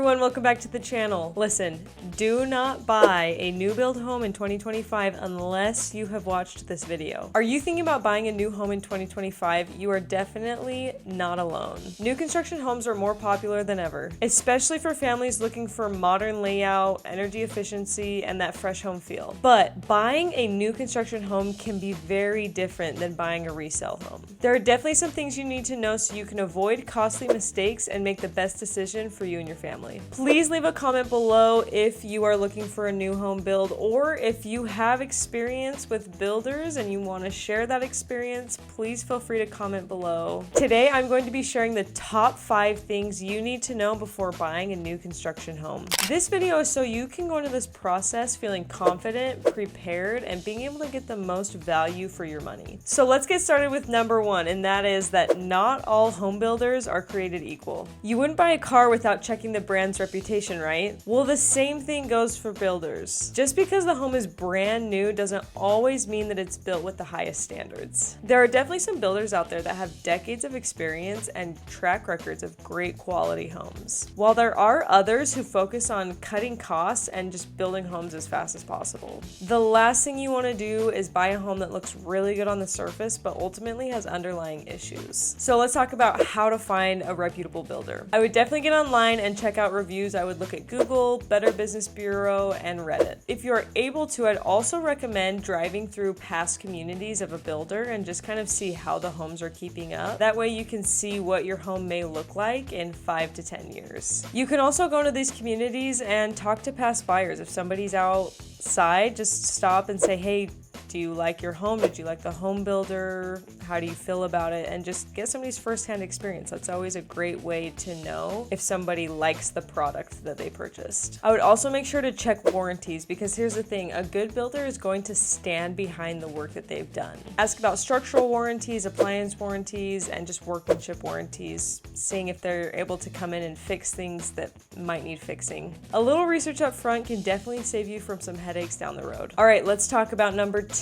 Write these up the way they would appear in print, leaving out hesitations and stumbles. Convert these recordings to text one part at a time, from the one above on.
everyone, welcome back to the channel. Listen, do not buy a new build home in 2025 unless you have watched this video. Are you thinking about buying a new home in 2025? You are definitely not alone. New construction homes are more popular than ever, especially for families looking for modern layout, energy efficiency, and that fresh home feel. But buying a new construction home can be very different than buying a resale home. There are definitely some things you need to know so you can avoid costly mistakes and make the best decision for you and your family. Please leave a comment below if you are looking for a new home build, or if you have experience with builders and you want to share that experience, please feel free to comment below. Today, I'm going to be sharing the top 5 things you need to know before buying a new construction home. This video is so you can go into this process feeling confident, prepared, and being able to get the most value for your money. So let's get started with number 1, and that is that not all home builders are created equal. You wouldn't buy a car without checking the brand's reputation, right? Well, the same thing goes for builders. Just because the home is brand new doesn't always mean that it's built with the highest standards. There are definitely some builders out there that have decades of experience and track records of great quality homes, while there are others who focus on cutting costs and just building homes as fast as possible. The last thing you want to do is buy a home that looks really good on the surface but ultimately has underlying issues. So let's talk about how to find a reputable builder. I would definitely get online and check out reviews. I would look at Google, Better Business Bureau, and Reddit. If you're able to, I'd also recommend driving through past communities of a builder and just kind of see how the homes are keeping up. That way you can see what your home may look like in 5 to 10 years. You can also go to these communities and talk to past buyers. If somebody's outside, just stop and say, hey, do you like your home? Did you like the home builder? How do you feel about it? And just get somebody's firsthand experience. That's always a great way to know if somebody likes the product that they purchased. I would also make sure to check warranties, because here's the thing, a good builder is going to stand behind the work that they've done. Ask about structural warranties, appliance warranties, and just workmanship warranties, seeing if they're able to come in and fix things that might need fixing. A little research up front can definitely save you from some headaches down the road. All right, let's talk about number 2.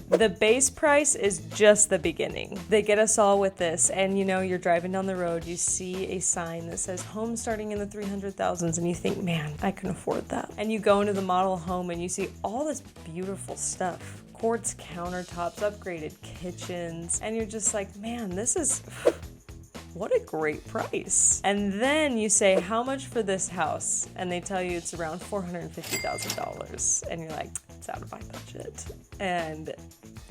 The base price is just the beginning. They get us all with this, and you know, you're driving down the road, you see a sign that says home starting in the 300,000s, and you think, man, I can afford that. And you go into the model home and you see all this beautiful stuff. Quartz countertops, upgraded kitchens, and you're just like, man, this is... what a great price. And then you say, how much for this house? And they tell you it's around $450,000. And you're like, it's out of my budget. And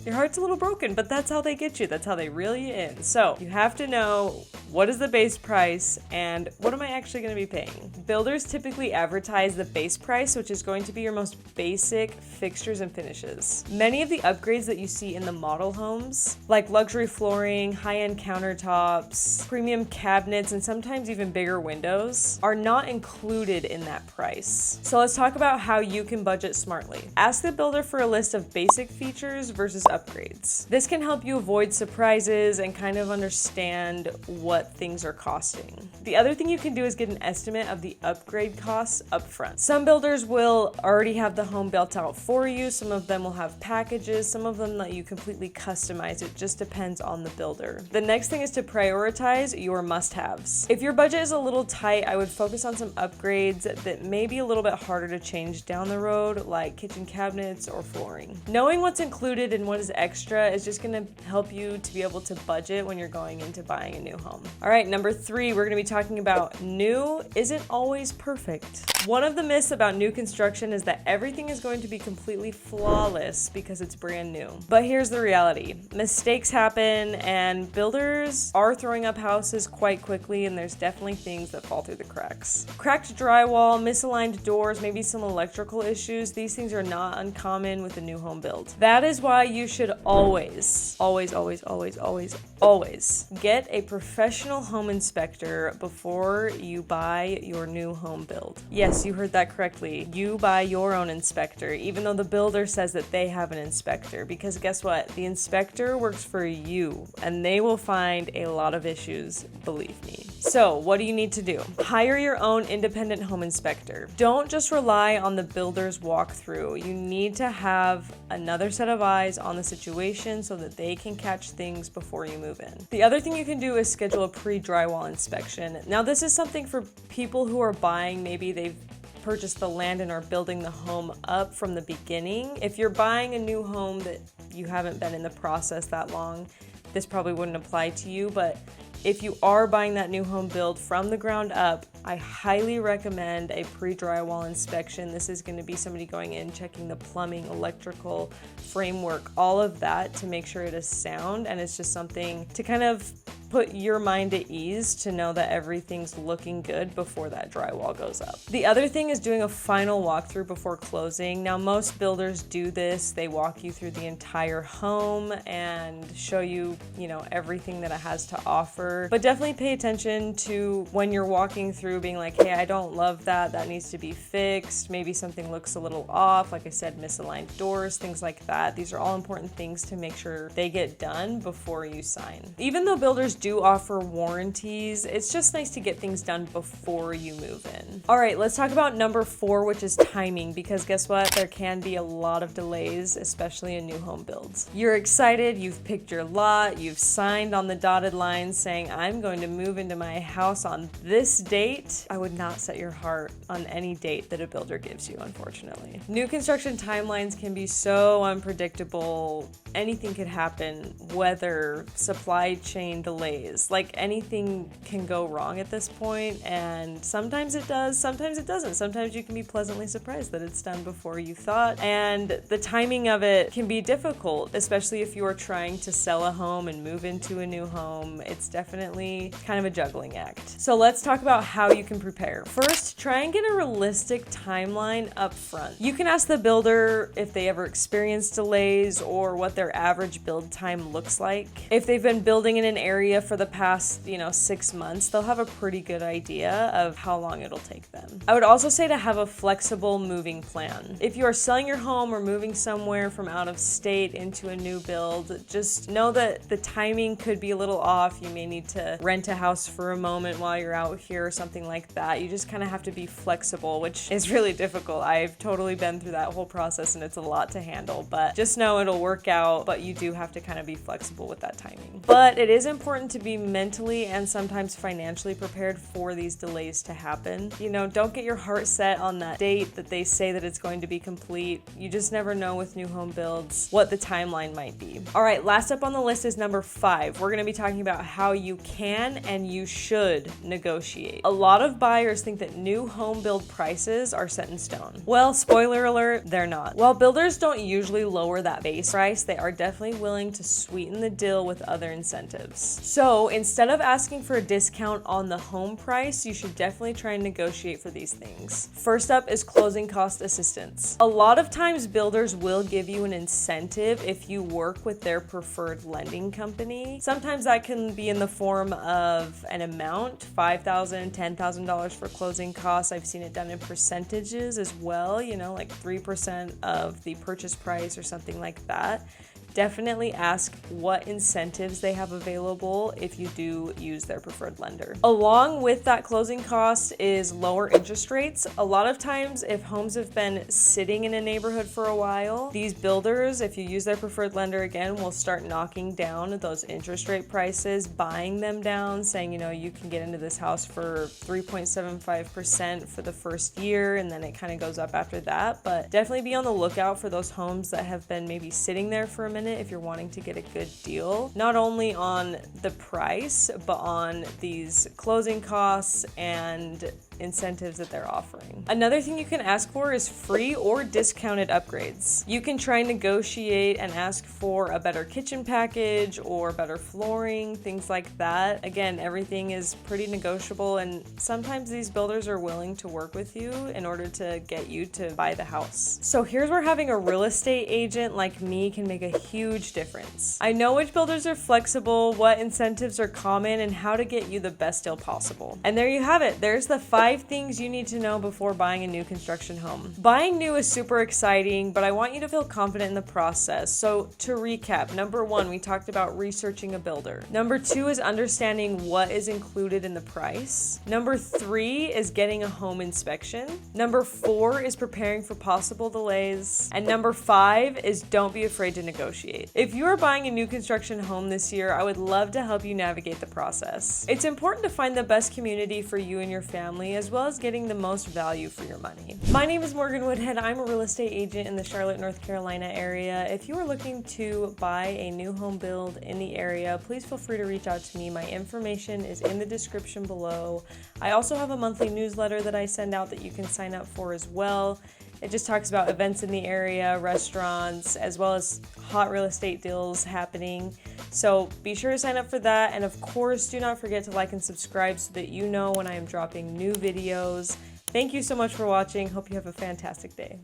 your heart's a little broken, but that's how they get you. That's how they reel you in. So you have to know, what is the base price and what am I actually going to be paying? Builders typically advertise the base price, which is going to be your most basic fixtures and finishes. Many of the upgrades that you see in the model homes, like luxury flooring, high-end countertops, premium cabinets, and sometimes even bigger windows, are not included in that price. So let's talk about how you can budget smartly. Ask the builder for a list of basic features versus upgrades. This can help you avoid surprises and kind of understand what things are costing. The other thing you can do is get an estimate of the upgrade costs up front. Some builders will already have the home built out for you. Some of them will have packages. Some of them let you completely customize. It just depends on the builder. The next thing is to prioritize your must-haves. If your budget is a little tight, I would focus on some upgrades that may be a little bit harder to change down the road, like kitchen cabinets or flooring. Knowing what's included and what is extra is just going to help you to be able to budget when you're going into buying a new home. All right, number 3, we're going to be talking about new isn't always perfect. One of the myths about new construction is that everything is going to be completely flawless because it's brand new. But here's the reality. Mistakes happen, and builders are throwing up houses quite quickly, and there's definitely things that fall through the cracks. Cracked drywall, misaligned doors, maybe some electrical issues. These things are not uncommon with a new home build. That is why you should always get a professional home inspector before you buy your new home build. Yes, you heard that correctly. You buy your own inspector, even though the builder says that they have an inspector, because guess what? The inspector works for you, and they will find a lot of issues, believe me. So what do you need to do? Hire your own independent home inspector. Don't just rely on the builder's walkthrough. You need to have another set of eyes on the the situation so that they can catch things before you move in. The other thing you can do is schedule a pre-drywall inspection. Now, this is something for people who are buying, maybe they've purchased the land and are building the home up from the beginning. If you're buying a new home that you haven't been in the process that long, this probably wouldn't apply to you, but if you are buying that new home build from the ground up, I highly recommend a pre-drywall inspection. This is going to be somebody going in, checking the plumbing, electrical, framework, all of that to make sure it is sound, and it's just something to kind of put your mind at ease to know that everything's looking good before that drywall goes up. The other thing is doing a final walkthrough before closing. Now, most builders do this. They walk you through the entire home and show you, everything that it has to offer. But definitely pay attention to when you're walking through being like, hey, I don't love that. That needs to be fixed. Maybe something looks a little off. Like I said, misaligned doors, things like that. These are all important things to make sure they get done before you sign. Even though builders do offer warranties, it's just nice to get things done before you move in. All right, let's talk about number 4, which is timing, because guess what? There can be a lot of delays, especially in new home builds. You're excited, you've picked your lot, you've signed on the dotted line saying, I'm going to move into my house on this date. I would not set your heart on any date that a builder gives you, unfortunately. New construction timelines can be so unpredictable. Anything could happen, weather, supply chain delays, like anything can go wrong at this point, and sometimes it does, sometimes it doesn't. Sometimes you can be pleasantly surprised that it's done before you thought, and the timing of it can be difficult, especially if you are trying to sell a home and move into a new home. It's definitely kind of a juggling act. So let's talk about how you can prepare. First, try and get a realistic timeline up front. You can ask the builder if they ever experienced delays or what their average build time looks like. If they've been building in an area for the past, 6 months, they'll have a pretty good idea of how long it'll take them. I would also say to have a flexible moving plan. If you are selling your home or moving somewhere from out of state into a new build, just know that the timing could be a little off. You may need to rent a house for a moment while you're out here or something like that. You just kind of have to be flexible, which is really difficult. I've totally been through that whole process and it's a lot to handle, but just know it'll work out, but you do have to kind of be flexible with that timing. But it is important to be mentally and sometimes financially prepared for these delays to happen. Don't get your heart set on that date that they say that it's going to be complete. You just never know with new home builds what the timeline might be. All right, last up on the list is number 5. We're going to be talking about how you can and you should negotiate. A lot of buyers think that new home build prices are set in stone. Well, spoiler alert, they're not. While builders don't usually lower that base price, they are definitely willing to sweeten the deal with other incentives. So instead of asking for a discount on the home price, you should definitely try and negotiate for these things. First up is closing cost assistance. A lot of times builders will give you an incentive if you work with their preferred lending company. Sometimes that can be in the form of an amount, $5,000, $10,000 for closing costs. I've seen it done in percentages as well, like 3% of the purchase price or something like that. Definitely ask what incentives they have available if you do use their preferred lender. Along with that closing cost is lower interest rates. A lot of times if homes have been sitting in a neighborhood for a while, these builders, if you use their preferred lender again, will start knocking down those interest rate prices, buying them down, saying, you can get into this house for 3.75% for the first year, and then it kind of goes up after that. But definitely be on the lookout for those homes that have been maybe sitting there for a minute if you're wanting to get a good deal, not only on the price, but on these closing costs and incentives that they're offering. Another thing you can ask for is free or discounted upgrades. You can try and negotiate and ask for a better kitchen package or better flooring, things like that. Again, everything is pretty negotiable, and sometimes these builders are willing to work with you in order to get you to buy the house. So here's where having a real estate agent like me can make a huge difference. I know which builders are flexible, what incentives are common, and how to get you the best deal possible. And there you have it. There's the 5 5 things you need to know before buying a new construction home. Buying new is super exciting, but I want you to feel confident in the process. So to recap, number 1, we talked about researching a builder. Number 2 is understanding what is included in the price. Number 3 is getting a home inspection. Number 4 is preparing for possible delays. And number 5 is don't be afraid to negotiate. If you are buying a new construction home this year, I would love to help you navigate the process. It's important to find the best community for you and your family, as well as getting the most value for your money. My name is Morgan Woodhead. I'm a real estate agent in the Charlotte, North Carolina area. If you are looking to buy a new home build in the area, please feel free to reach out to me. My information is in the description below. I also have a monthly newsletter that I send out that you can sign up for as well. It just talks about events in the area, restaurants, as well as hot real estate deals happening. So be sure to sign up for that. And of course, do not forget to like and subscribe so that you know when I am dropping new videos. Thank you so much for watching. Hope you have a fantastic day.